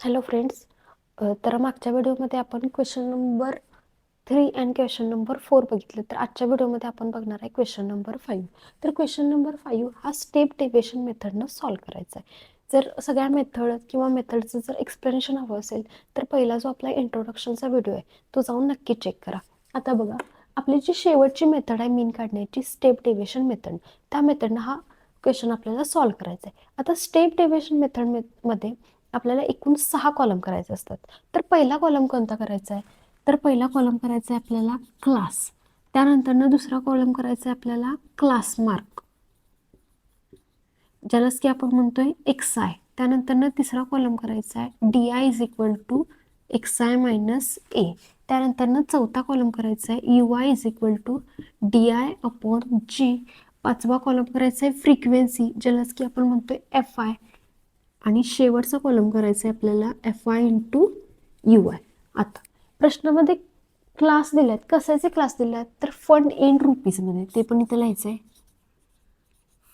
Hello friends. तर मागच्या व्हिडिओमध्ये आपण क्वेश्चन नंबर 3 आणि क्वेश्चन नंबर 4 बघितले. तर आजच्या व्हिडिओमध्ये आपण बघणार आहे क्वेश्चन नंबर 5. तर क्वेश्चन नंबर 5 हा स्टेप डेविएशन मेथडनं सॉल्व्ह करायचा आहे. जर सगळ्या मेथड किंवा मेथडचं जर एक्सप्लेनेशन हवं असेल तर पहिला जो आपला इंट्रोडक्शनचा व्हिडिओ आहे तो जाऊन नक्की चेक करा. आता बघा, आपली जी शेवटची मेथड आहे मीन काढण्याची, स्टेप डेविएशन मेथड, त्या मेथडनं हा क्वेश्चन आपल्याला सॉल्व्ह करायचा आहे. आता स्टेप डेविएशन मेथडमध्ये आपल्याला एकूण 6 कॉलम करायचे असतात. तर पहिला कॉलम कोणता करायचा आहे? तर पहिला कॉलम करायचा आहे आपल्याला क्लास. त्यानंतरनं दुसरा कॉलम करायचा आहे आपल्याला क्लास मार्क, ज्यालाच की आपण म्हणतोय एक्स आय. त्यानंतरनं तिसरा कॉलम करायचा आहे D I is equal to X I minus A. त्यानंतरनं चौथा कॉलम करायचा आहे U I is equal to D I upon G. पाचवा कॉलम करायचा आहे फ्रिक्वेन्सी, ज्यालाच की आपण म्हणतोय एफ आय. आणि शेवटचा कॉलम करायचा आहे आपल्याला F I into you I. आता प्रश्नामध्ये क्लास दिल्यात, कशाचे क्लास दिल्यात तर फंड इन रुपीजमध्ये, ते पण इथं लिहायचं आहे.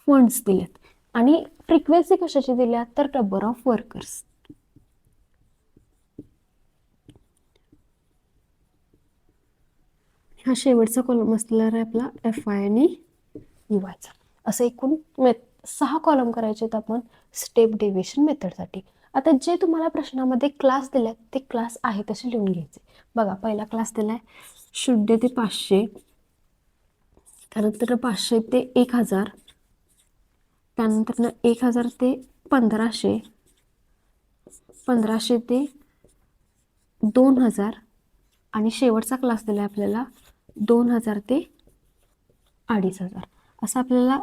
फंड्स दिल्यात. आणि फ्रिक्वेन्सी कशाची दिल्या तर नंबर ऑफ वर्कर्स. हा शेवटचा कॉलम असणार आहे आपला एफ आय आणि यू आयचा. असं एकूण 6 कॉलम करायचे आहेत आपण स्टेप डेविएशन मेथडसाठी. आता जे तुम्हाला प्रश्नामध्ये क्लास दिल्यात ते क्लास आहे तसे लिहून घ्यायचे. बघा, पहिला क्लास दिलाय 0 ते 500, त्यानंतर 500 ते 1000, त्यानंतर 1000 ते 1500, 1500 ते 2000 आणि शेवटचा क्लास दिलाय आपल्याला 2000 ते 2500. असं आपल्याला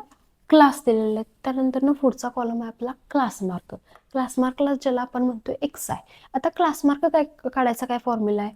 क्लास दिलेला आहे. त्यानंतर पुढचा कॉलम आहे आपला क्लास मार्क. क्लास मार्कला ज्याला आपण म्हणतो एक्स आय. आता क्लास मार्क काय काढायचा, काय फॉर्म्युला आहे?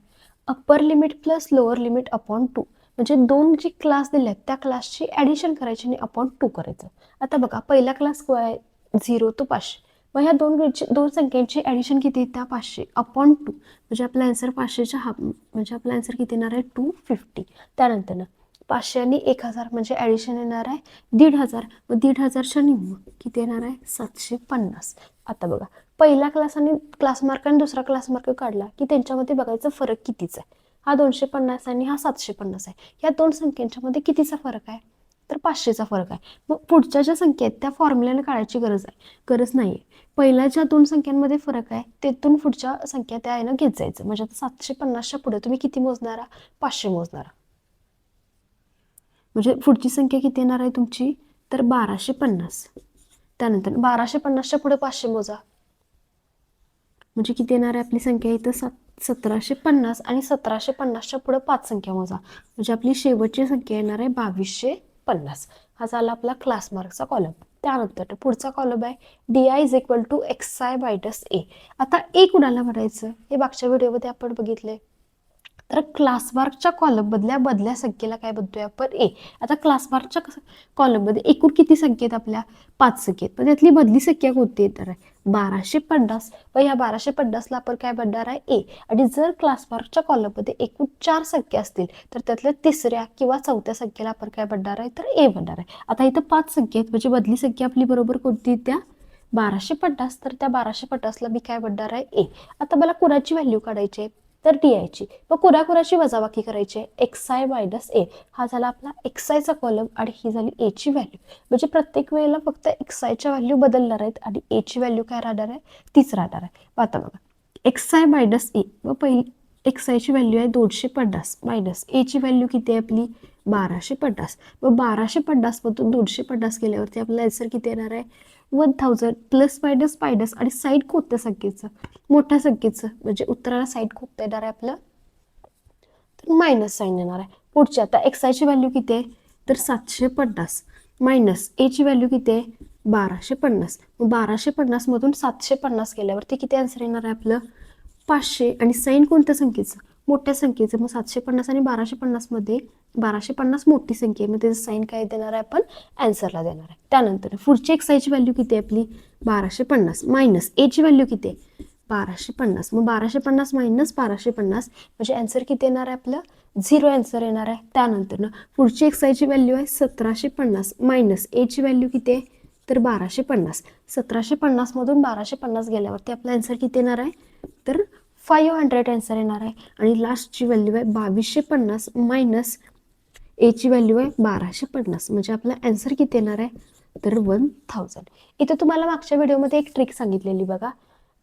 Upper limit plus lower limit upon 2. म्हणजे दोन जी क्लास दिले आहेत त्या क्लासची ॲडिशन करायची आणि अपॉन 2 करायचं. आता बघा, पहिला क्लास काय आहे 0 to 500. मग ह्या दोन संख्यांची ॲडिशन किती येत्या 500 अपॉन 2. म्हणजे आपला आन्सर 500च्या हाफ, म्हणजे आपला आन्सर किती येणार आहे 250. त्यानंतर 500 आणि 1000 म्हणजे ॲडिशन येणार आहे 1500. मग 1500च्या निम्म किती येणार आहे 750. आता बघा, पहिला क्लास आणि क्लास मार्क आणि दुसरा क्लास मार्क काढला की त्यांच्यामध्ये बघायचं फरक कितीचा आहे. हा 250 आणि हा 750 आहे. या दोन संख्यांच्या मध्ये कितीचा फरक आहे तर 500चा फरक आहे. मग पुढच्या ज्या संख्या आहेत त्या फॉर्म्युल्याने काढायची गरज नाही आहे. पहिल्या ज्या दोन संख्यांमध्ये फरक आहे तेथून पुढच्या संख्या त्या यानं घेत जायचं. म्हणजे आता 750च्या पुढे तुम्ही किती मोजणारा 500 मोजणारा. म्हणजे पुढची संख्या किती येणार आहे तुमची तर 1250. त्यानंतर 1250च्या पुढे 500 मोजा, म्हणजे किती येणार आहे आपली संख्या इथं 1750. आणि 1750च्या पुढे 5 संख्या मोजा, म्हणजे आपली शेवटची संख्या येणार आहे 2250. हा झाला आपला क्लास मार्कचा कॉलम. त्यानंतर पुढचा कॉलम आहे D I is equal to X I minus A. आता ए कुणाला म्हणायचं हे मागच्या व्हिडिओमध्ये आपण बघितले. तर क्लास मार्कच्या कॉलम बदल्या संख्येला काय म्हणतोय आपण ए. आता क्लास मार्कच्या कॉलममध्ये एकूण किती संख्या आहेत आपल्या 5 संख्या आहेत. पण त्यातली बदली संख्या कोणती येणार आहे 1250. व ह्या 1250ला आपण काय बनणार आहे ए. आणि जर क्लास मार्कच्या कॉलममध्ये एकूण 4 संख्या असतील तर त्यातल्या तिसऱ्या किंवा चौथ्या संख्येला आपण काय बनणार आहे तर ए बनणार आहे. आता इथं 5 संख्या आहेत म्हणजे बदली संख्या आपली बरोबर कोणती त्या 1250. तर त्या 1250ला मी काय बनणार आहे ए. आता मला कुणाची व्हॅल्यू काढायची आहे तर डी आयची. मग कुणाकुणाची वजाबाकी करायची आहे एक्स आय मायनस ए. हा झाला आपला एक्स आयचा कॉलम आणि ही झाली एची व्हॅल्यू. म्हणजे प्रत्येक वेळेला फक्त एक्स आयच्या व्हॅल्यू बदलणार आहेत आणि एची व्हॅल्यू काय राहणार आहे तीच राहणार आहे. आता बघा, एक्स आय मायनस ए. व पहिली एक्स आयची व्हॅल्यू आहे 250 मायनस एची व्हॅल्यू किती आहे आपली 1250. मग 1250 मधून 250 केल्यावरती आपला आन्सर किती येणार आहे 1000. प्लस मायनस मायनस आणि साईड कोणत्या संख्येचं मोठ्या संख्येचं, म्हणजे उत्तराला साईड कोणतं येणार आहे आपलं तर मायनस साईन येणार आहे. पुढची आता एक्स आयची व्हॅल्यू किती आहे तर 750 मायनस एची व्हॅल्यू किती आहे 1250. मग 1250 मधून 750 केल्यावरती किती आन्सर येणार आहे आपलं 500. आणि साईन कोणत्या संख्येचं मोठ्या संख्येचं. मग 750 आणि 1250 मध्ये 1250 मोठी संख्या आहे, मग त्याचं साईन काय देणार आहे आपण आन्सरला देणार आहे. त्यानंतर पुढची एक्स आयची व्हॅल्यू किती आहे आपली 1250 मायनस एची व्हॅल्यू किती आहे 1250. मग 1250 मायनस 1250 म्हणजे आन्सर किती येणार आहे आपलं 0 आन्सर येणार आहे. त्यानंतर पुढची एक्स आयची व्हॅल्यू आहे 1750 मायनस एची व्हॅल्यू किती आहे तर 1250. 1750 मधून 1250 गेल्यावरती आपला आन्सर किती येणार आहे तर 500 आन्सर येणार आहे. आणि लास्टची व्हॅल्यू आहे 2250 मायनस एची व्हॅल्यू आहे 1250. म्हणजे आपला आन्सर किती येणार आहे तर 1000. इथे तुम्हाला मागच्या व्हिडिओमध्ये एक ट्रिक सांगितलेली बघा.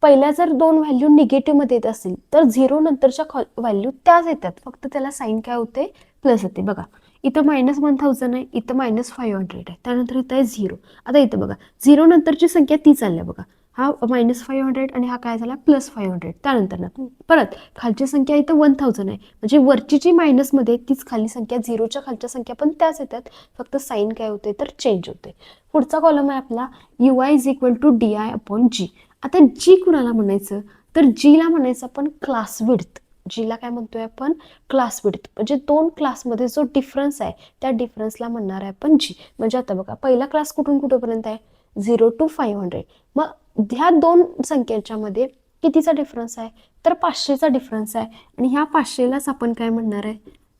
पहिल्या जर दोन व्हॅल्यू निगेटिव्हमध्ये येत असेल तर 0 नंतरच्या व्हॅल्यू त्याच येतात, फक्त त्याला साईन काय होते प्लस येते. बघा इथं -1000 आहे, इथं -500 आहे, त्यानंतर इथं आहे 0. आता इथं बघा 0 नंतरची संख्या ती चालल्या बघा. हा -500 आणि हा काय झाला +500. त्यानंतर ना परत खालची संख्या इथं 1000 आहे, म्हणजे वरची जी मायनसमध्ये तीच खाली संख्या, 0च्या खालच्या संख्या पण त्याच येतात, फक्त साईन काय होते तर चेंज होते. पुढचा कॉलम आहे आपला UI = DI/G. आता जी कुणाला म्हणायचं तर जीला म्हणायचं आपण क्लास विड्थ. जीला काय म्हणतोय आपण क्लास विड्थ, म्हणजे दोन क्लासमध्ये जो डिफरन्स आहे त्या डिफरन्सला म्हणणार आहे आपण जी. म्हणजे आता बघा पहिला क्लास कुठून कुठेपर्यंत आहे 0 to 500. मग ह्या दोन संख्येच्या मध्ये कितीचा डिफरन्स आहे तर 500चा डिफरन्स आहे, आणि ह्या 500लाच आपण काय म्हणणार आहे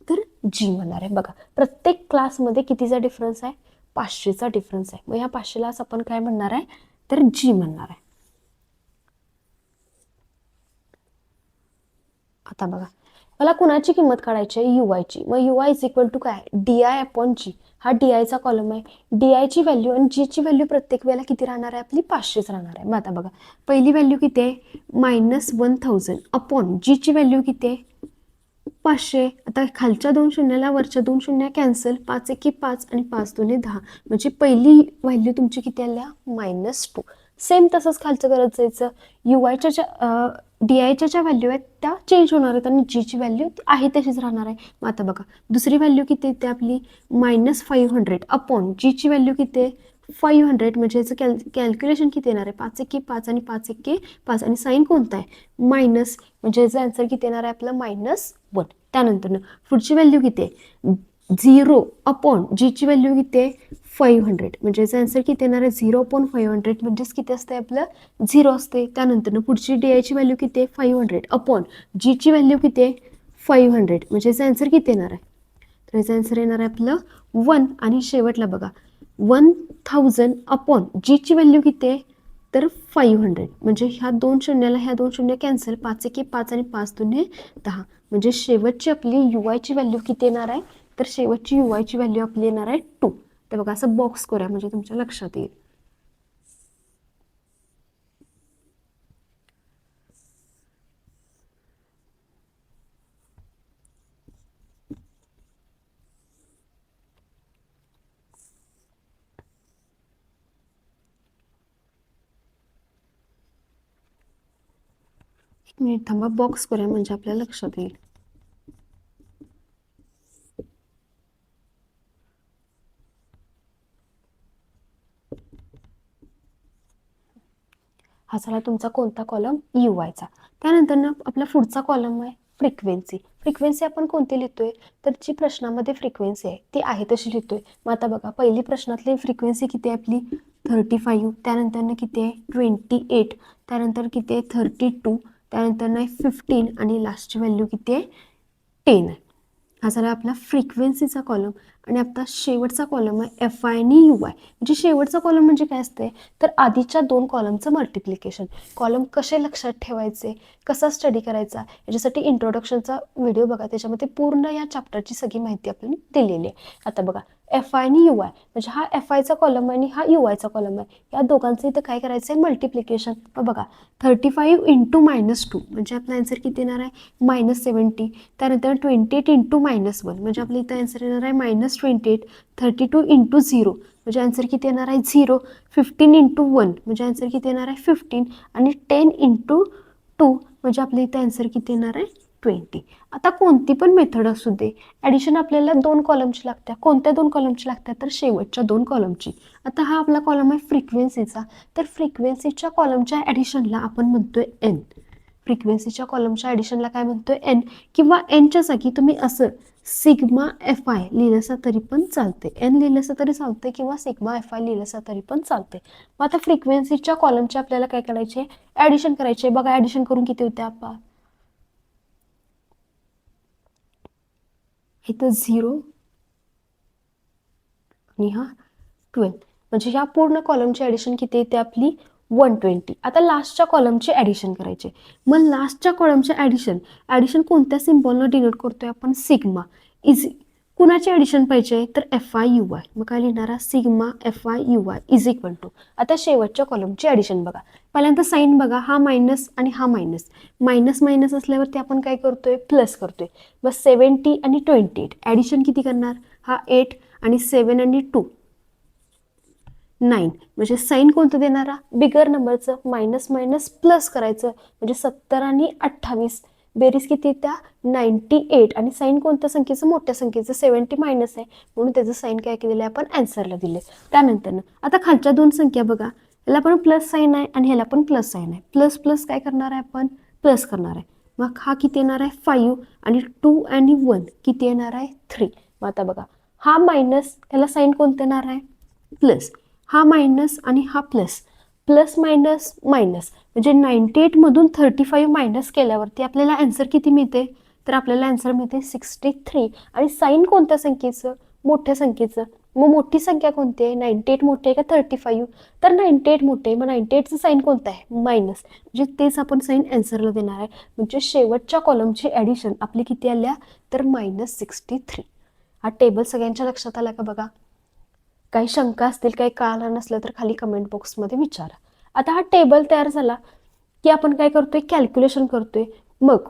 तर जी म्हणणार आहे. बघा प्रत्येक क्लासमध्ये कितीचा डिफरन्स आहे 500चा डिफरन्स आहे, मग ह्या 500लाच आपण काय म्हणणार आहे तर जी म्हणणार आहे. आता बघा मला कुणाची किंमत काढायची आहे UIची. मग UI = काय DI/G. हा DIचा कॉलम आहे. DIची व्हॅल्यू आणि जीची व्हॅल्यू प्रत्येक वेळेला किती राहणार आहे आपली 500च राहणार आहे. मग आता बघा पहिली व्हॅल्यू किती आहे -1000 अपॉन जीची व्हॅल्यू किती आहे 500. आता खालच्या दोन शून्याला वरच्या दोन शून्य कॅन्सल, 5 एके 5 आणि 5 दोन्ही 10. म्हणजे पहिली व्हॅल्यू तुमची किती आल्या -2. सेम तसंच खालचं करत जायचं. UIच्या ज्या DIच्या ज्या व्हॅल्यू आहेत त्या चेंज होणार आहेत आणि जीची व्हॅल्यू आहे तशीच राहणार आहे. मग आता बघा दुसरी व्हॅल्यू किती येते आपली -500 अपॉन जीची व्हॅल्यू किती आहे 500. म्हणजे याचं कॅल्क्युलेशन किती येणार आहे 5 एके 5 आणि 5 एके 5 आणि साईन कोणता आहे मायनस, म्हणजे याचा आन्सर किती येणार आहे आपलं -1. त्यानंतर पुढची व्हॅल्यू किती आहे 0 अपॉन जीची व्हॅल्यू किती आहे 500. म्हणजे याचा आन्सर किती येणार आहे 0/500, म्हणजेच किती असते आपलं 0 असते. त्यानंतर पुढची DIची व्हॅल्यू किती आहे 500 अपॉन जीची व्हॅल्यू किती आहे 500. म्हणजे याचा आन्सर किती येणार आहे तर याचा आन्सर येणार आहे आपलं 1. आणि शेवटला बघा 1000 अपॉन जीची व्हॅल्यू किती आहे तर 500. म्हणजे ह्या दोन शून्याला ह्या दोन शून्य कॅन्सल, 5 एके 5 आणि 5 दोन्ही 10. म्हणजे शेवटची आपली UIची व्हॅल्यू किती येणार आहे तर शेवटची UIची व्हॅल्यू आपली येणार आहे 2. तर बघा असं बॉक्स करूया म्हणजे तुमच्या लक्षात येईल. एक मिनिट थांबा, बॉक्स करूया म्हणजे आपल्याला लक्षात येईल. हा झाला तुमचा कोणता कॉलम UIचा. त्यानंतर ना आपला पुढचा कॉलम आहे फ्रिक्वेन्सी. फ्रिक्वेन्सी आपण कोणती लिहितोय तर जी प्रश्नामध्ये फ्रिक्वेन्सी आहे ती आहे तशी लिहितोय. मग आता बघा पहिली प्रश्नातली फ्रिक्वेन्सी किती आहे आपली 35, त्यानंतर किती आहे 28, त्यानंतर किती आहे 32, त्यानंतर 15 आणि लास्टची व्हॅल्यू किती आहे 10 आहे. हा झाला आपला फ्रिक्वेन्सीचा कॉलम. आणि आता शेवटचा कॉलम आहे FI आणि UI. म्हणजे शेवटचा कॉलम म्हणजे काय असते तर आधीच्या दोन कॉलमचं मल्टिप्लिकेशन. कॉलम कसे लक्षात ठेवायचे, कसा स्टडी करायचा याच्यासाठी इंट्रोडक्शनचा व्हिडिओ बघा, त्याच्यामध्ये पूर्ण या चॅप्टरची सगळी माहिती आपल्याला दिलेली आहे. आता बघा FI आणि UI, म्हणजे हा FIचा कॉलम आहे आणि हा UIचा कॉलम आहे. या दोघांचं इथं काय करायचं आहे मल्टिप्लिकेशन. बघा 35 × -2 म्हणजे आपला आन्सर किती येणार आहे -70. त्यानंतर 28 × -1 म्हणजे आपल्या इथं आन्सर येणार आहे -28. 32 × 0 म्हणजे आन्सर किती येणार आहे 0. 15 × 1 म्हणजे आन्सर किती येणार आहे 15. आणि 10 × 2 म्हणजे आपल्या इथं आन्सर किती येणार आहे 20. आता कोणती पण मेथड असू दे, ॲडिशन आपल्याला दोन कॉलमची लागते. कोणत्या दोन कॉलमची लागतात तर शेवटच्या दोन कॉलमची. आता हा आपला कॉलम आहे फ्रिक्वेन्सीचा, तर फ्रिक्वेन्सीच्या कॉलमच्या ॲडिशनला आपण म्हणतोय N. फ्रिक्वेन्सीच्या कॉलमच्या ॲडिशनला काय म्हणतोय N, किंवा Nच्या जागी तुम्ही असं सिग्मा FI लिहिलंसा तरी पण चालते. N लिहिलंसा तरी चालते किंवा सिग्मा FI लिहिलंसा तरी पण चालते. मग आता फ्रिक्वेन्सीच्या कॉलमचे आपल्याला काय करायचे ॲडिशन करायचे. बघा ॲडिशन करून किती होते आपण इथं 0 आणि हा 12, म्हणजे ह्या पूर्ण कॉलमची ॲडिशन किती येते आपली 120. आता लास्टच्या कॉलमची ॲडिशन करायचे. मग लास्टच्या कॉलमचे ॲडिशन कोणत्या सिम्बॉलनं डिनोट करतोय आपण? सिग्मा. इज कुणाची ॲडिशन पाहिजे? तर FIUY. मग काय लिहिणारा? Sigma FIUY is equal to. आता शेवटच्या कॉलमची ॲडिशन बघा. पहिल्यांदा साईन बघा, हा मायनस आणि हा मायनस. मायनस मायनस असल्यावरती आपण काय करतोय? प्लस करतोय. बस 70 आणि 28. ॲडिशन किती करणार? हा 8 आणि 7 आणि 2 9. म्हणजे साईन कोणतं देणारा? बिगर नंबरचं. मायनस मायनस प्लस करायचं म्हणजे 70 आणि 28. बेरीज किती त्या? 98. आणि साईन कोणत्या संख्येचं? मोठ्या संख्येचं. 70 मायनस आहे म्हणून त्याचं साईन काय केलेलं आहे आपण? आन्सरला दिले. त्यानंतर आता खालच्या दोन संख्या बघा, याला पण प्लस साईन आहे आणि ह्याला पण प्लस साईन आहे. प्लस प्लस काय करणार आहे आपण? प्लस करणार आहे. मग हा किती येणार आहे? 5 आणि 2 आणि 1 किती येणार आहे? 3. मग आता बघा, हा मायनस, ह्याला साईन कोणतं येणार आहे? प्लस. हा मायनस आणि हा प्लस. प्लस मायनस मायनस म्हणजे 98 मधून 35 मायनस केल्यावरती आपल्याला आन्सर किती मिळते? तर आपल्याला आन्सर मिळते 63. आणि साईन कोणत्या संख्येचं? मोठ्या संख्येचं. मग मोठी संख्या कोणती आहे? 98 मोठे आहे का 35? तर 98 मोठे. मग 98चं साईन कोणतं आहे? मायनस. म्हणजे तेच आपण साईन आन्सरला देणार आहे. म्हणजे शेवटच्या कॉलमची ॲडिशन आपली किती आल्या? तर -63. हा टेबल सगळ्यांच्या लक्षात आला का बघा? काही शंका असतील, काही कळालं नसलं तर खाली कमेंट बॉक्समध्ये विचारा. आता हा टेबल तयार झाला की आपण काय करतोय? कॅल्क्युलेशन करतोय. मग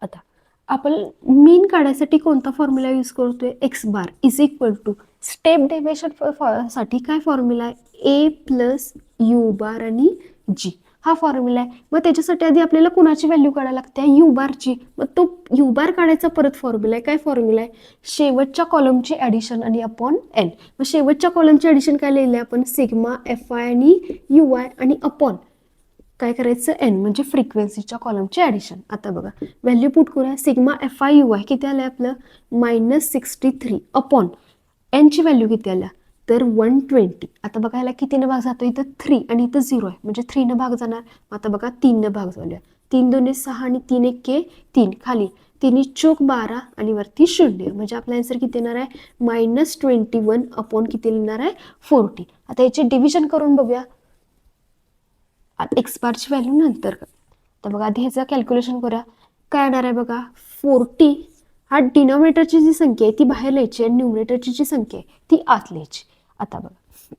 आता आपण मीन काढायसाठी कोणता फॉर्म्युला यूज करतोय? X bar is equal to step deviation साठी काय फॉर्म्युला आहे? A प्लस यू बार आणि जी हा फॉर्म्युला आहे. मग त्याच्यासाठी आधी आपल्याला कुणाची व्हॅल्यू काढायला लागते? यू बारची. मग तो यू बार काढायचा परत फॉर्म्युला आहे. काय फॉर्म्युला आहे? शेवटच्या कॉलमची ॲडिशन आणि अपॉन एन. मग शेवटच्या कॉलमची ॲडिशन काय लिहिलं आहे आपण? सिग्मा FI आणि UY आणि अपॉन काय करायचं? एन म्हणजे फ्रिक्वेन्सीच्या कॉलमची ॲडिशन. आता बघा व्हॅल्यू पुट करूया. सिग्मा FIUY किती आलं आपलं? -63 अपॉन एनची व्हॅल्यू किती आल्या? तर 120. आता बघा याला कितीनं भाग जातो? इथं 3 आणि इथं 0 आहे म्हणजे 3नं भाग जाणार. आता बघा 3नं भाग झाल्या. 3 2 6 आणि 3 1 3. खाली 3 चोक 12 आणि वरती 0 म्हणजे आपला आन्सर किती येणार आहे? -21 अपॉन किती येणार आहे? 40. आता याची डिव्हिजन करून बघूया. एक्स बारची व्हॅल्यू नंतर. तर बघा आधी ह्याचं कॅल्क्युलेशन करूया. काय येणार आहे बघा? 40 हा डिनॉमिनेटरची जी संख्या आहे ती बाहेर लिहायची आणि न्यूमरेटरची जी संख्या आहे ती आत लिहायची. आता बघा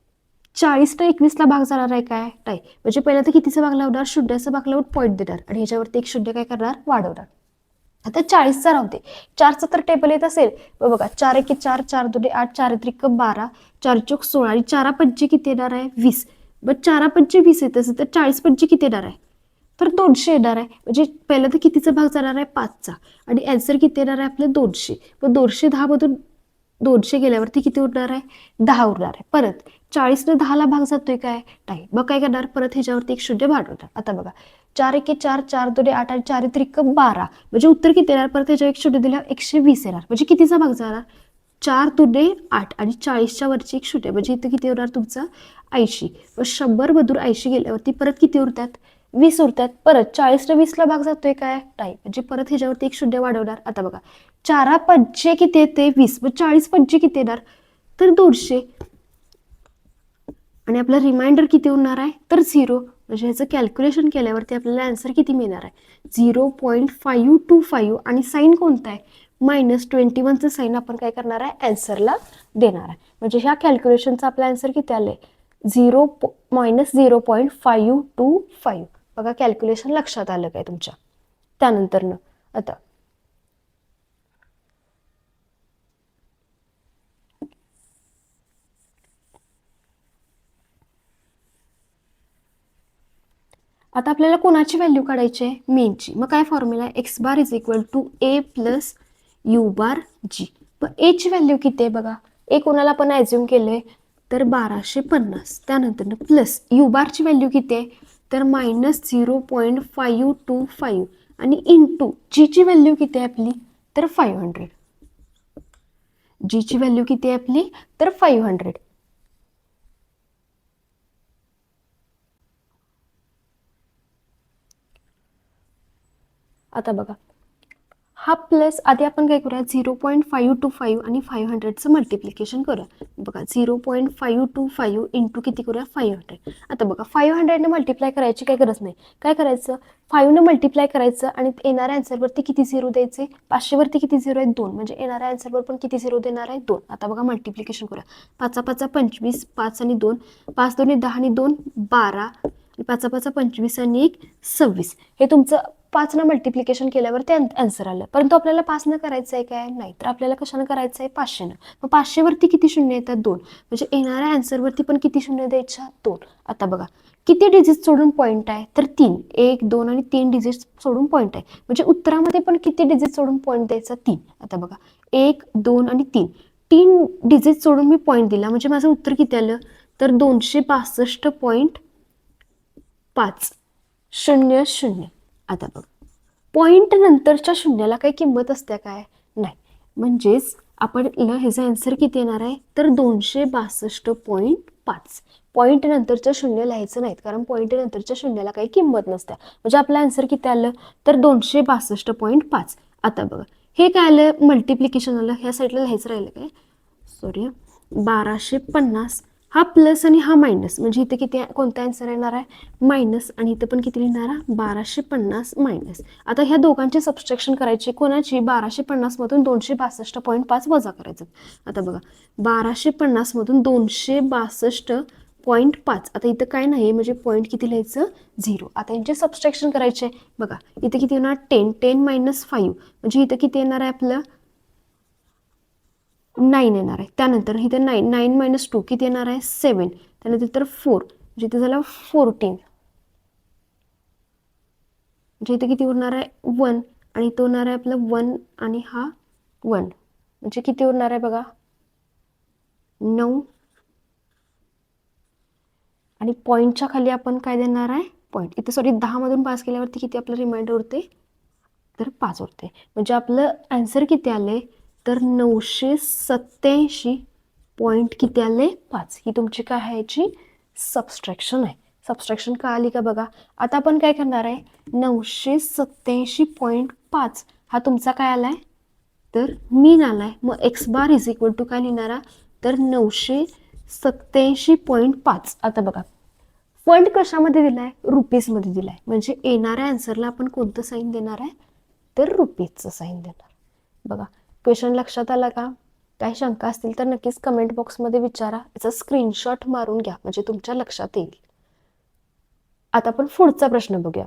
40 ला 21ला भाग जाणार आहे काय? टाय म्हणजे पहिला तर कितीचा भाग लावणार? शून्याचा भाग लावून पॉईंट देणार आणि ह्याच्यावरती एक शून्य काय करणार? वाढवणार. आता 40चा राहते. 4चं तर टेबल येत असेल बघा 4 1 4 4 2 8 4 3 12 4 चौक 16 आणि 4 5 किती येणार आहे? 20. मग 4 5 20 येत असेल तर 40 5 किती येणार आहे? तर 200 येणार आहे. म्हणजे पहिला तर कितीचा भाग जाणार आहे? 5चा आणि आन्सर किती येणार आहे आपलं? 200. मग 210 मधून 200 गेल्यावरती किती उरणार आहे? 10 उरणार आहे. परत 40ने 10ला भाग जातोय काय? नाही. मग काय करणार? परत ह्याच्यावरती एक शून्य वाढवणार. आता बघा 4 1 4 4 2 8 आणि 4 3 12 म्हणजे उत्तर किती येणार? परत ह्याच्यावर एक शून्य दिल्यावर 120 येणार. म्हणजे कितीचा भाग जाणार? 4 दुने 8 आणि 40च्या वरची एक शून्य म्हणजे इथं किती होणार तुमचं? 80. मग 100 मधून 80 गेल्यावरती परत किती उरतात? 20 उरतात. परत 40 ने 20ला भाग जातोय काय? नाही. म्हणजे परत ह्याच्यावरती एक शून्य वाढवणार. आता बघा 4 5 किती येते? 20. मग 40 5 किती येणार? तर 200. आणि आपलं रिमाइंडर किती होणार आहे? तर 0. म्हणजे ह्याचं कॅल्क्युलेशन केल्यावरती आपल्याला आन्सर किती मिळणार आहे? 0.525 आणि साईन कोणता आहे? -21चं साईन आपण काय करणार आहे? आन्सरला देणार आहे. म्हणजे ह्या कॅल्क्युलेशनचा आपला आन्सर किती आले? -0.525. बघा कॅल्क्युलेशन लक्षात आलं काय तुमच्या? त्यानंतर आता आता आपल्याला कोणाची व्हॅल्यू काढायची आहे? मीनची. मग काय फॉर्म्युला आहे? X bar is equal to A plus U bar G. मग एची व्हॅल्यू किती आहे बघा? ए कोणाला पण ॲझ्युम केलंय तर 1250. त्यानंतर प्लस यू बारची व्हॅल्यू किती आहे? तर -0.525 आणि इंटू जीची व्हॅल्यू किती आहे आपली? तर 500. जीची व्हॅल्यू किती आहे आपली? तर 500. आता बघा हा प्लस आधी आपण काय करूया 0.525 आणि 500चं मल्टिप्लिकेशन करूया. बघा 0.525 इंटू किती करूया 500. आता बघा 500ने मल्टिप्लाय करायची काही गरज नाही. काय करायचं 5ने मल्टिप्लाय करायचं आणि येणाऱ्या आन्सरवरती किती झिरो द्यायचे 500वरती किती झिरो आहेत 2 म्हणजे येणाऱ्या आन्सरवर पण किती झिरो देणार आहे 2. आता बघा मल्टिप्लिकेशन करूया 5 5 25 5 आणि 2 5 2 10 आणि 2 12 5 5 25 आणि 1 26. हे तुमचं 5 मल्टिप्लिकेशन केल्यावर ते आन्सर आलं. परंतु आपल्याला 5 करायचं आहे काय नाही तर आपल्याला कशानं करायचं आहे 500. मग 500वरती किती शून्य येतात 2 म्हणजे येणाऱ्या आन्सरवरती पण किती शून्य द्यायच्या 2. आता बघा किती डिजिट सोडून पॉईंट आहे तर 3 1 2 आणि 3 डिजिट सोडून पॉईंट आहे म्हणजे उत्तरामध्ये पण किती डिजिट सोडून पॉईंट द्यायचा 3. आता बघा 1 2 आणि 3 डिजिट सोडून मी पॉईंट दिला म्हणजे माझं उत्तर किती आलं तर 262.5 0 0. आता बघ पॉईंट नंतरच्या शून्याला काही किंमत असते काय नाही म्हणजेच आपल्याला ह्याचा आन्सर किती येणार आहे तर 262.5. पॉईंट नंतरचं शून्य लिहायचं नाहीत कारण पॉईंट नंतरच्या शून्याला काही किंमत नसते म्हणजे आपलं आन्सर किती आलं तर 262.5. आता बघा हे काय आलं मल्टिप्लिकेशन आलं ह्या साईडला लिहायचं राहिलं काय सॉरी 1250 हा प्लस आणि हा मायनस म्हणजे इथं किती कोणता आन्सर येणार आहे मायनस आणि इथं पण किती लिहिणार आहे 1250 मायनस. आता ह्या दोघांची सबस्ट्रॅक्शन करायची कोणाची 1250 मधून 262.5 वजा करायचं. आता बघा 1250 मधून 262.5 आता इथं काय नाही म्हणजे पॉईंट किती लिहायचं 0. आता यांचे सबस्ट्रॅक्शन करायचे बघा इथं किती येणार 10 10 मायनस 5 म्हणजे इथं किती येणार आहे आपलं 9 येणार आहे. त्यानंतर इथं 9 9 मायनस 2 किती येणार आहे 7 त्यानंतर तर 4 म्हणजे इथं झालं 14 म्हणजे इथं किती उरणार आहे 1 आणि इथं होणार आहे आपलं 1 आणि हा 1 म्हणजे किती उरणार आहे बघा 9 आणि पॉईंटच्या खाली आपण काय देणार आहे पॉईंट इथं सॉरी 10 मधून पास केल्यावरती किती आपलं रिमाइंडर उरते तर 5 उरते म्हणजे आपलं आन्सर किती आले तर 987 पॉईंट किती आले 5. ही तुमची काय आहे याची सबस्ट्रॅक्शन आहे. सबस्ट्रॅक्शन का आली का बघा आता आपण काय करणार आहे 987.5 हा तुमचा काय आलाय तर मीन आलाय. मग x bar is equal to काय लिहिणारा तर 987.5. आता बघा फंड कशामध्ये दिलाय रुपीजमध्ये दिलाय म्हणजे येणाऱ्या आन्सरला आपण कोणतं साईन देणार आहे तर रुपीजचं साईन देणार. बघा क्वेश्चन लक्षात आला का काही शंका असतील तर नक्कीच कमेंट बॉक्समध्ये विचारा याचा स्क्रीनशॉट मारून घ्या म्हणजे तुमच्या लक्षात येईल. आता आपण पुढचा प्रश्न बघूया.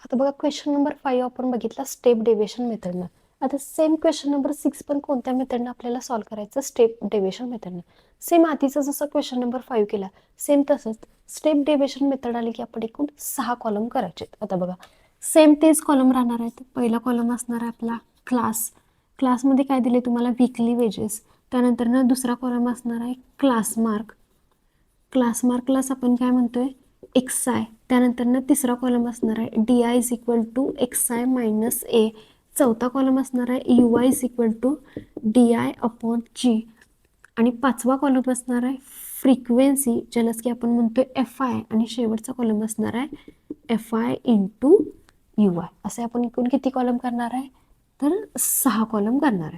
आता बघा क्वेश्चन नंबर 5 आपण बघितला स्टेप डेव्हिएशन मेथडनं. आता सेम क्वेश्चन नंबर 6 पण कोणत्या मेथडनं आपल्याला सॉल्व्ह करायचं स्टेप डेव्हिएशन मेथडनं. सेम आधीचा जसं क्वेश्चन नंबर 5 केला सेम तसंच स्टेप डेव्हिएशन मेथड आली की आपण एकूण 6 कॉलम करायचे. आता बघा सेम तेच कॉलम राहणार आहेत. पहिला कॉलम असणार आहे आपला क्लासमध्ये काय दिले तुम्हाला वीकली वेजेस. त्यानंतर ना दुसरा कॉलम असणार आहे क्लास मार्कलाच आपण काय म्हणतोय एक्स आय. त्यानंतर ना तिसरा कॉलम असणार आहे D I is equal to X I minus A. चौथा कॉलम असणार आहे U I is equal to D I upon G. आणि पाचवा कॉलम असणार आहे फ्रिक्वेन्सी ज्यालाच की आपण म्हणतोय एफ आय. आणि शेवटचा कॉलम असणार आहे F I into you I. असे आपण एकूण किती कॉलम करणार आहे तर 6 कॉलम करणार आहे.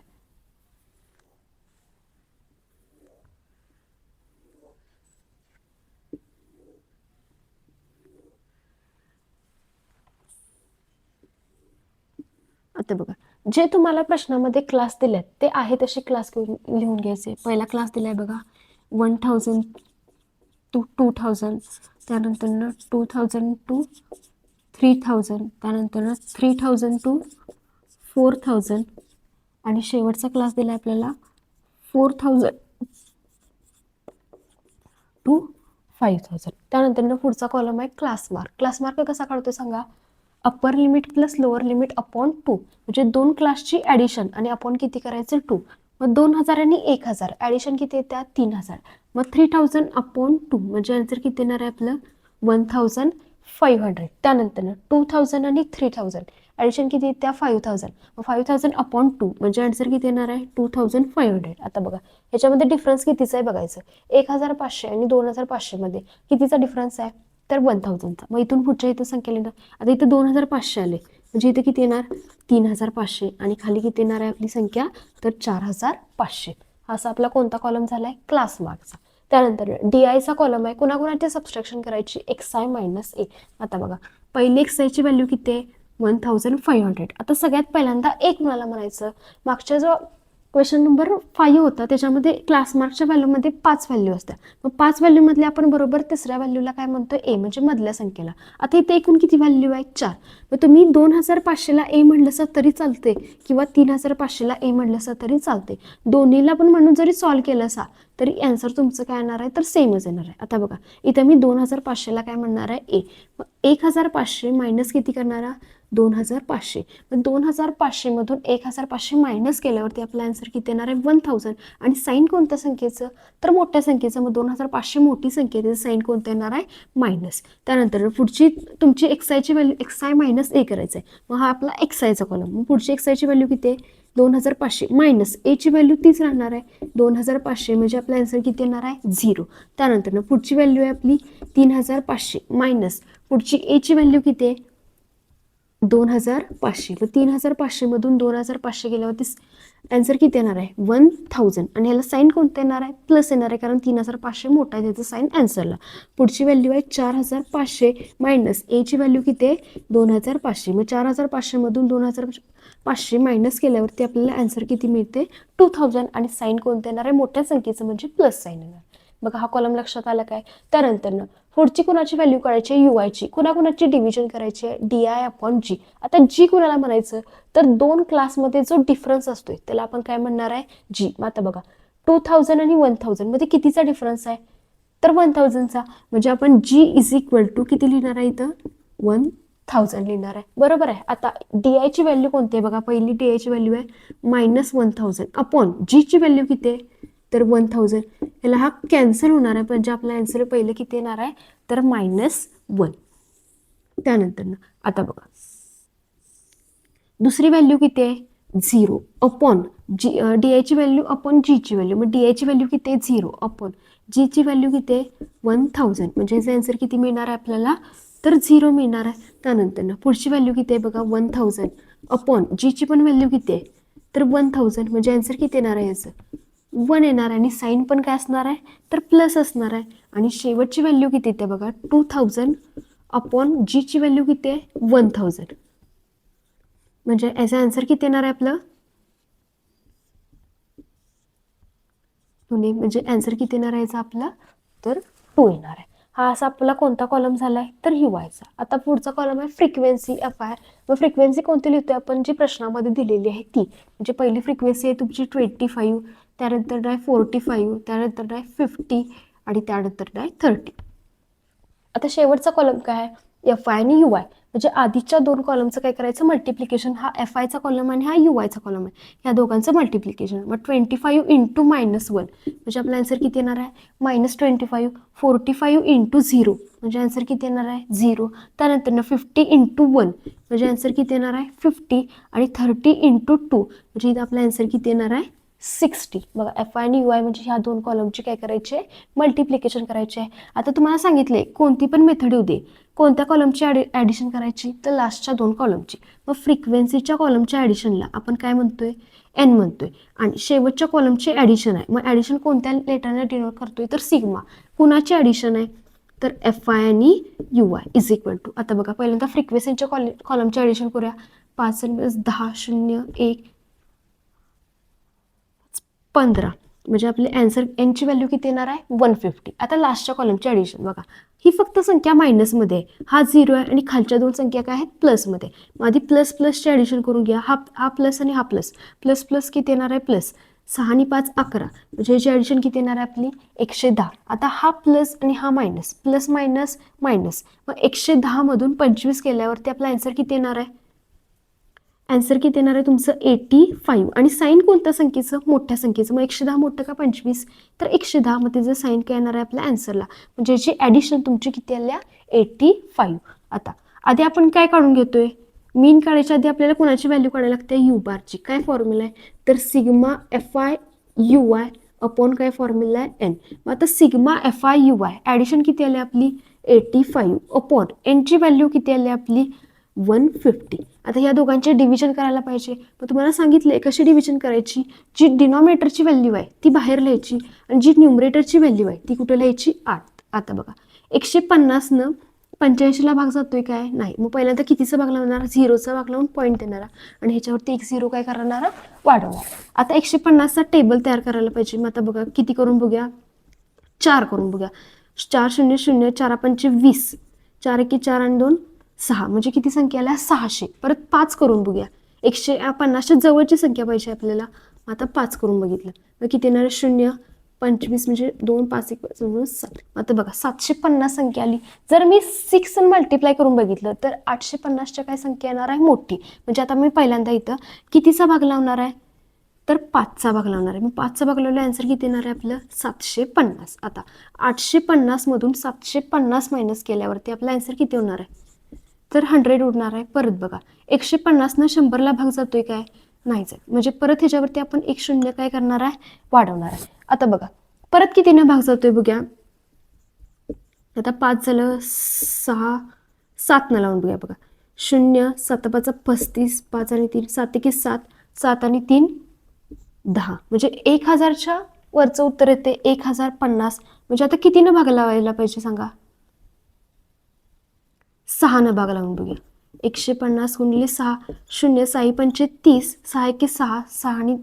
आता बघा जे तुम्हाला प्रश्नामध्ये क्लास दिलेत ते आहे तसे क्लास लिहून घ्यायचे. पहिला क्लास दिलाय बघा 1000 टू 2000. त्यानंतर 2000 टू 3000. त्यानंतर 3000 टू 4000. आणि शेवटचा क्लास दिला आपल्याला 4000 टू 5000. त्यानंतर पुढचा कॉलम आहे क्लास मार्क कसा काढतो सांगा upper limit plus lower limit upon 2 म्हणजे 2 क्लासची ॲडिशन आणि अपॉन किती करायचं 2. मग 2000 आणि 1000 ॲडिशन किती येतात 3000. मग 3000 अपॉन 2 म्हणजे आन्सर किती येणार आहे आपलं 1500. त्यानंतर 2000 आणि 3000 ॲडिशन किती त्या 5000, मग 5000 अपॉन 2 म्हणजे आन्सर किती येणार आहे 2500. आता बघा ह्याच्यामध्ये डिफरन्स कितीचा आहे बघायचं. 1500 आणि 2500 मध्ये कितीचा डिफरन्स आहे तर 1000चा. मग इथून पुढच्या इथं संख्या लिहिणार. आता इथं 2500 आले म्हणजे इथं किती येणार 3500 आणि खाली किती येणार आहे आपली संख्या तर 4500. हा असा आपला कोणता कॉलम झालाय क्लास मार्कचा. त्यानंतर DIचा कॉलम आहे. कुणाकुणाची सबस्ट्रॅक्शन करायची xi मायनस ए. आता बघा पहिले xi ची व्हॅल्यू किती आहे 1500. आता सगळ्यात पहिल्यांदा एक कुणाला म्हणायचं. मागच्या जो क्वेश्चन नंबर 5 होता त्याच्यामध्ये क्लास मार्कच्या व्हॅल्यूमध्ये 5 व्हॅल्यू असतात. मग 5 व्हॅल्यूमधले आपण बरोबर तिसऱ्या व्हॅल्यूला काय म्हणतोय ए म्हणजे मधल्या संख्येला. आता इथे एकूण किती व्हॅल्यू आहे 4. मग तुम्ही 2500ला ए म्हणलंसा तरी चालते किंवा 3500ला ए म्हणलंसा तरी चालते. दोन्हीला पण म्हणून जरी सॉल्व्ह केलंसा तरी आन्सर तुमचं काय येणार आहे तर सेमच येणार आहे. आता बघा इथं मी 2500ला काय म्हणणार आहे ए. मग 1500 मायनस किती करणार आहे 2500. मग 2500 मधून 1500 मायनस केल्यावरती आपला आन्सर किती येणार आहे 1000. आणि साईन कोणत्या संख्येचं तर मोठ्या संख्येचं. मग 2500 मोठी संख्या त्याचं साईन कोणतं येणार आहे मायनस. त्यानंतर पुढची तुमची xi व्हॅल्यू xi मायनस ए करायचं आहे. मग हा आपला xiचा कॉलम. मग पुढची xi व्हॅल्यू किती आहे 2500 मायनस एची व्हॅल्यू तीच राहणार आहे 2500 म्हणजे आपला आन्सर किती येणार आहे 0. त्यानंतर पुढची व्हॅल्यू आहे आपली 3500 मायनस पुढची एची व्हॅल्यू किती आहे 2500. तर 3500 मधून 2500 गेल्यावरती आन्सर किती येणार आहे 1000. आणि ह्याला साईन कोणतं येणार आहे प्लस येणार आहे कारण 3500 मोठा आहे त्याचं साईन आन्सरला. पुढची व्हॅल्यू आहे 4500 मायनस एची व्हॅल्यू किती आहे 2500. मग 4500 मधून 2500 मायनस केल्यावरती आपल्याला आन्सर किती मिळते 2000. आणि साईन कोणतं येणार आहे मोठ्या संख्येचं म्हणजे प्लस साईन येणार. बघा हा कॉलम लक्षात आला काय. त्यानंतर पुढची कुणाची व्हॅल्यू काढायची आहे युआयची. कुणाकुणाची डिव्हिजन करायची आहे DI अपॉन जी. आता जी कुणाला म्हणायचं तर दोन क्लासमध्ये जो डिफरन्स असतोय त्याला आपण काय म्हणणार आहे जी. मग आता बघा 2000 आणि 1000 मध्ये कितीचा डिफरन्स आहे तर 1000चा. म्हणजे आपण जी इज इक्वल टू किती लिहिणार आहे इथं 1000 लिहिणार आहे बरोबर आहे. आता DIची व्हॅल्यू कोणती आहे बघा पहिली DIची व्हॅल्यू आहे -1000 अपॉन जीची व्हॅल्यू किती आहे तर 1000. याला हा कॅन्सल होणार आहे म्हणजे आपला आन्सर पहिले किती येणार आहे तर -1. त्यानंतर आता बघा दुसरी व्हॅल्यू किती आहे 0 अपॉन जी DIची व्हॅल्यू अपॉन जीची व्हॅल्यू. मग DIची व्हॅल्यू किती आहे 0 अपॉन जीची व्हॅल्यू किती आहे 1000. म्हणजे याचा आन्सर किती मिळणार आहे आपल्याला तर 0 मिळणार आहे. त्यानंतर पुढची व्हॅल्यू किती आहे बघा 1000 अपॉन जीची पण व्हॅल्यू किती आहे तर 1000. म्हणजे आन्सर किती येणार आहे याचं 1 येणार आहे. आणि साईन पण काय असणार आहे तर प्लस असणार आहे. आणि शेवटची व्हॅल्यू किती येते बघा 2000 अपॉन जीची व्हॅल्यू किती आहे 1000. म्हणजे याचा आन्सर किती येणार आहे आपलं म्हणजे आन्सर किती येणार आहे याचा आपला तर 2 येणार आहे. हा असा आपला कोणता कॉलम झालाय तर युआयचा. आता पुढचा कॉलम आहे फ्रिक्वेन्सी FI. मग फ्रिक्वेन्सी कोणती लिहितोय आपण जी प्रश्नामध्ये दिलेली आहे ती. म्हणजे पहिली फ्रिक्वेन्सी आहे तुमची 25, त्यानंतर आहे 45, त्यानंतर आहे 50 आणि त्यानंतर आहे 30. आता शेवटचा कॉलम काय आहे FI आणि UI. म्हणजे आधीच्या दोन कॉलमचं काय करायचं मल्टिप्लिकेशन. हा FIचा कॉलम आणि हा UIचा कॉलम आहे. ह्या दोघांचं मल्टिप्लिकेशन. मग 25 इंटू -1 म्हणजे आपला आन्सर किती येणार आहे -25. 45 इंटू 0 म्हणजे आन्सर किती येणार आहे 0. त्यानंतर 50 इंटू 1 म्हणजे आन्सर किती येणार आहे 50. आणि 30 इंटू 2 म्हणजे इथं आपला आन्सर किती येणार आहे 60. बघा FI आणि UI म्हणजे ह्या दोन कॉलमची काय करायचे मल्टिप्लिकेशन करायचे आहे. आता तुम्हाला सांगितले कोणती पण मेथड येऊ दे कोणत्या कॉलमची ॲडिशन करायची तर लास्टच्या दोन कॉलमची. मग फ्रिक्वेन्सीच्या कॉलमच्या ॲडिशनला आपण काय म्हणतोय N म्हणतोय. आणि शेवटच्या कॉलमची ॲडिशन आहे. मग ॲडिशन कोणत्या लेटरने डिनोट करतोय तर सिग्मा. कुणाची ॲडिशन आहे तर FI आणि UI इज इक्वल टू. आता बघा पहिल्यांदा फ्रिक्वेन्सीच्या कॉलमची ॲडिशन करूया. 5 10 0 1 15 म्हणजे आपले आन्सर Nची व्हॅल्यू किती येणार आहे 150. आता लास्टच्या कॉलमची ॲडिशन बघा ही फक्त संख्या मायनसमध्ये आहे. हा 0 आहे आणि खालच्या दोन संख्या काय आहेत प्लसमध्ये. मग आधी प्लस प्लसची ॲडिशन करून घ्या. हा प्लस आणि हा प्लस. प्लस प्लस किती येणार आहे प्लस 6 आणि 5 11 म्हणजे याची ॲडिशन किती येणार आहे आपली 110. आता हा प्लस आणि हा मायनस प्लस मायनस मायनस. मग 110 मधून 25 केल्यावरती आपला आन्सर किती येणार आहे आन्सर किती येणार आहे तुमचं 85. आणि साईन कोणत्या संख्येचं मोठ्या संख्येचं. मग 110 मोठं का 25 तर 110. मग त्याचं साईन काय येणार आहे आपल्या आन्सरला. म्हणजे याची ॲडिशन तुमची किती आल्या 85. आता आधी आपण काय काढून घेतोय मीन काढायच्या आधी आपल्याला कोणाची व्हॅल्यू काढायला लागते, यू बारची. काय फॉर्म्युला आहे, तर sigma F I you Y upon काय फॉर्म्युला आहे, एन. मग आता sigma F I you Y addition किती आली आपली 85 अपॉन एनची व्हॅल्यू किती आली आपली 150. आता या दोघांचे डिव्हिजन करायला पाहिजे. मग तुम्हाला सांगितले कशी डिव्हिजन करायची, जी डिनॉमिनेटरची व्हॅल्यू आहे ती बाहेर लिहायची आणि जी न्यूमरेटरची व्हॅल्यू आहे ती कुठे लिहायची 8. आता बघा 150 85ला भाग जातोय काय, नाही. मग पहिल्यांदा कितीचा भाग लावणार, 0चा भाग लावून पॉईंट देणारा आणि ह्याच्यावरती 1 0 काय करणार, वाढवणार. आता 150चा टेबल तयार करायला पाहिजे. मग आता बघा किती करून बघूया, 4 करून बघूया. 4 0 0 4 5 20, 4 1 4 आणि 2 6, म्हणजे किती संख्या आल्या 600. परत 5 करून बघूया. 150च्या जवळची संख्या पाहिजे आपल्याला. आता 5 करून बघितलं, मग किती येणार, 0 25 म्हणजे 2 5 1 7. आता बघा 750 संख्या आली. जर मी 6 मल्टिप्लाय करून बघितलं तर 850च्या काय संख्या येणार आहे, मोठी. म्हणजे आता मी पहिल्यांदा इथं कितीचा भाग लावणार आहे, तर 5चा भाग लावणार आहे. मग 5चा भाग लावला आन्सर किती येणार आहे आपलं 750. आता 850 मधून 750 मायनस केल्यावरती आपला आन्सर किती होणार आहे, तर 100 उडणार आहे. परत बघा 150 100ला भाग जातोय काय, नाही जात. म्हणजे परत ह्याच्यावरती आपण 1 0 काय करणार आहे, वाढवणार आहे. आता बघा परत कितीने भाग जातोय बघूया. आता 5 झालं, 6 7 लावून बघूया. बघा 0 7 5 35, 5 आणि 3 7 1 7, 7 आणि 3 10, म्हणजे 1000च्या वरचं उत्तर येते 1050. म्हणजे आता कितीनं भाग लावायला पाहिजे सांगा, 6 भाग लावून बघूया. 150 गुणिले 6, 0 6 5 30, 6 1 6, 6 आणि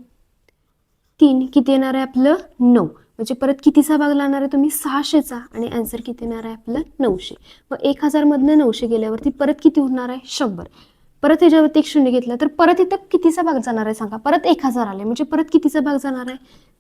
3 किती येणार आहे आपलं 9. म्हणजे परत कितीचा भाग लावणार आहे तुम्ही 600चा आणि आन्सर किती येणार आहे आपलं 900. मग 1000 मधनं 900 गेल्यावरती परत किती होणार आहे 100. परत ह्याच्यावरती 1 0 घेतला तर परत इथं कितीचा भाग जाणार आहे सांगा, परत 1000 आले. म्हणजे परत कितीचा भाग जाणार आहे,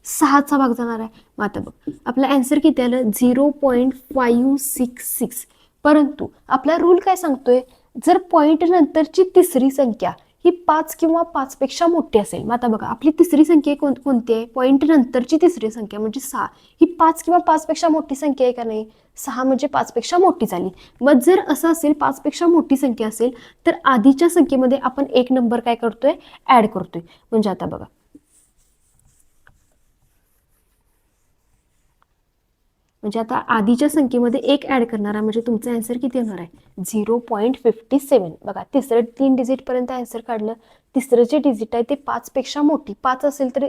6चा भाग जाणार आहे. मग आता बघ आपलं आन्सर किती आलं 0.566. परंतु आपला रूल काय सांगतोय, जर पॉईंट नंतरची तिसरी संख्या ही 5 किंवा 5 पेक्षा मोठी असेल. मग आता बघा आपली तिसरी संख्या कोणती आहे, पॉईंट नंतरची तिसरी संख्या म्हणजे 6. ही 5 किंवा 5 पेक्षा मोठी संख्या आहे का नाही, 6 म्हणजे 5 पेक्षा मोठी झाली. मग जर असं असेल 5 पेक्षा मोठी संख्या असेल तर आधीच्या संख्येमध्ये आपण एक नंबर काय करतोय, ऍड करतोय. म्हणजे आता बघा म्हणजे आता आधीच्या संख्येमध्ये एक ऍड करणारा म्हणजे तुमचा आन्सर किती होणार आहे 0.57. बघा तिसरं 3 डिजिट पर्यंत आन्सर काढलं. तिसरं जे डिजिट आहे ते 5 पेक्षा मोठी, 5 असेल तर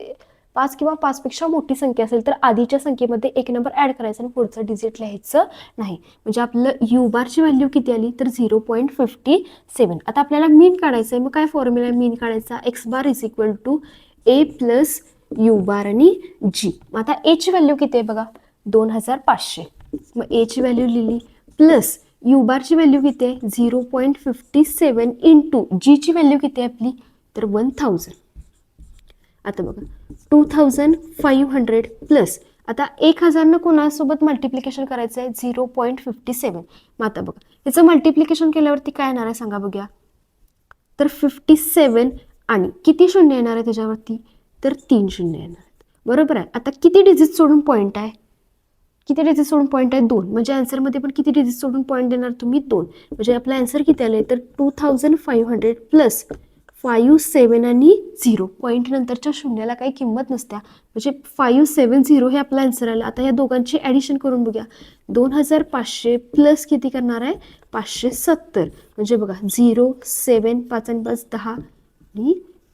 5 किंवा 5 पेक्षा मोठी संख्या असेल तर आधीच्या संख्येमध्ये एक नंबर ऍड करायचा आणि पुढचं डिजिट लिहायचं नाही. म्हणजे आपलं यू बारची व्हॅल्यू किती आली तर 0.57. आता आपल्याला मीन काढायचं आहे. मग काय फॉर्म्युला आहे मीन काढायचा, X bar is equal to A plus U bar आणि जी. आता एची व्हॅल्यू किती आहे बघा 2500. मग एची व्हॅल्यू लिहिली प्लस यू बारची व्हॅल्यू किती आहे 0.57 इंटू जीची व्हॅल्यू किती आहे आपली तर 1000. आता बघा 2500 प्लस आता 1000 कोणासोबत मल्टिप्लिकेशन करायचं आहे 0.57. मग आता बघा याचं मल्टिप्लिकेशन केल्यावरती काय येणार आहे सांगा बघूया, तर 57 आणि किती शून्य येणार आहे त्याच्यावरती तर 3 शून्य येणार आहेत. बरोबर आहे. आता किती डिजिट सोडून पॉईंट आहे, किती डिजिट सोडून पॉईंट आहे 2. म्हणजे आन्सरमध्ये पण किती डिजिट सोडून पॉईंट देणार तुम्ही 2. म्हणजे आपला आन्सर किती आले तर 2500 प्लस 57 आणि 0. पॉईंट नंतरच्या शून्याला काही किंमत नसत्या म्हणजे 570 हे आपला आन्सर आला. आता या दोघांची ॲडिशन करून बघूया. 2500 प्लस किती करणार आहे 570. म्हणजे बघा 0 7 5 आणि 5 10 आणि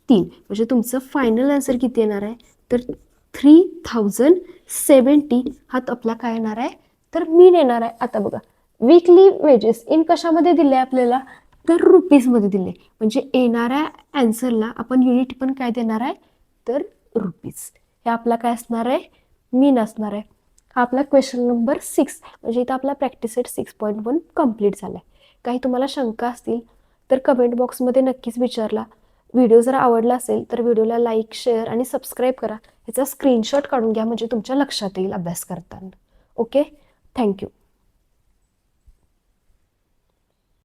3. म्हणजे तुमचं फायनल आन्सर किती येणार आहे तर 3070 हा आपला काय येणार आहे तर मीन येणार आहे. आता बघा वीकली वेजेस इन कशामध्ये दिले आपल्याला तर रुपीजमध्ये दिले. म्हणजे येणाऱ्या आन्सरला आपण युनिट पण काय देणार आहे तर रुपीज. हे आपला काय असणार आहे मीन असणार आहे. हा आपला क्वेश्चन नंबर 6. म्हणजे इथं आपला प्रॅक्टिस सेट 6.1 कम्प्लीट झाला आहे. काही तुम्हाला शंका असतील तर कमेंट बॉक्समध्ये नक्कीच विचारला. व्हिडिओ जर आवडला असेल तर व्हिडिओला लाईक शेअर आणि सबस्क्राईब करा. ह्याचा स्क्रीनशॉट काढून घ्या म्हणजे तुमच्या लक्षात येईल अभ्यास करताना. Okay, thank you.